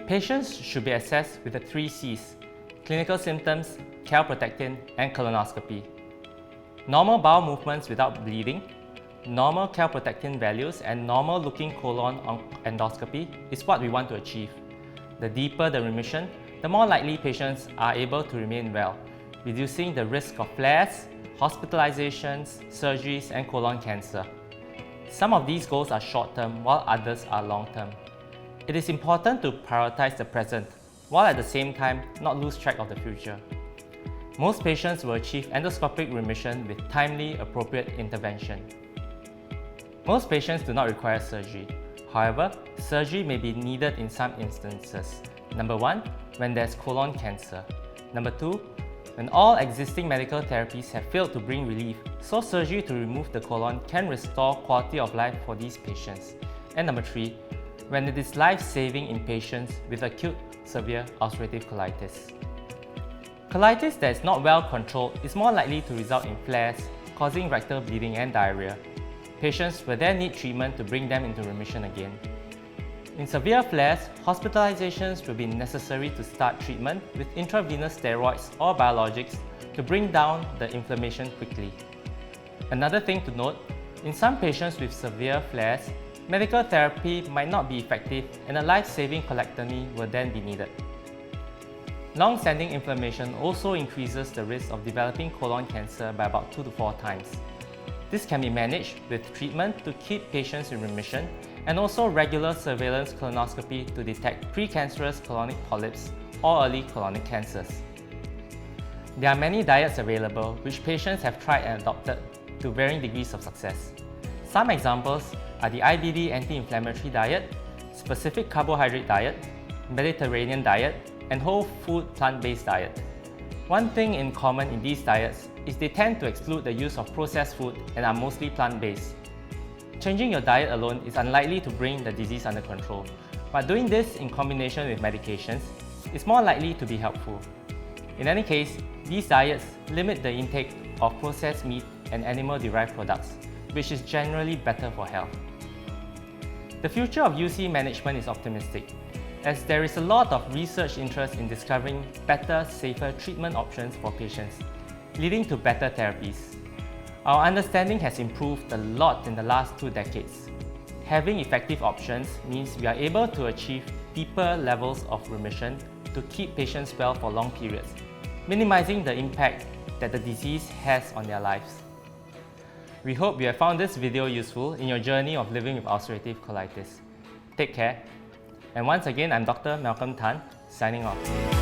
Patients should be assessed with the 3 C's: clinical symptoms, calprotectin, and colonoscopy. Normal bowel movements without bleeding, normal calprotectin values, and normal looking colon on endoscopy is what we want to achieve. The deeper the remission, the more likely patients are able to remain well, reducing the risk of flares, hospitalizations, surgeries, and colon cancer. Some of these goals are short-term, while others are long-term. It is important to prioritize the present, while at the same time not lose track of the future. Most patients will achieve endoscopic remission with timely, appropriate intervention. Most patients do not require surgery. However, surgery may be needed in some instances. Number 1, when there's colon cancer. Number 2, when all existing medical therapies have failed to bring relief, so surgery to remove the colon can restore quality of life for these patients. And number 3, when it is life-saving in patients with acute severe ulcerative colitis. Colitis that is not well controlled is more likely to result in flares, causing rectal bleeding and diarrhea. Patients will then need treatment to bring them into remission again. In severe flares, hospitalizations will be necessary to start treatment with intravenous steroids or biologics to bring down the inflammation quickly. Another thing to note, in some patients with severe flares, medical therapy might not be effective and a life-saving colectomy will then be needed. Long-standing inflammation also increases the risk of developing colon cancer by about 2 to 4 times. This can be managed with treatment to keep patients in remission and also regular surveillance colonoscopy to detect precancerous colonic polyps or early colonic cancers. There are many diets available which patients have tried and adopted to varying degrees of success. Some examples are the IBD anti-inflammatory diet, specific carbohydrate diet, Mediterranean diet, and whole food plant-based diet. One thing in common in these diets is they tend to exclude the use of processed food and are mostly plant-based. Changing your diet alone is unlikely to bring the disease under control, but doing this in combination with medications is more likely to be helpful. In any case, these diets limit the intake of processed meat and animal-derived products, which is generally better for health. The future of UC management is optimistic, as there is a lot of research interest in discovering better, safer treatment options for patients, leading to better therapies. Our understanding has improved a lot in the last 2 decades. Having effective options means we are able to achieve deeper levels of remission to keep patients well for long periods, minimizing the impact that the disease has on their lives. We hope you have found this video useful in your journey of living with ulcerative colitis. Take care. And once again, I'm Dr. Malcolm Tan, signing off.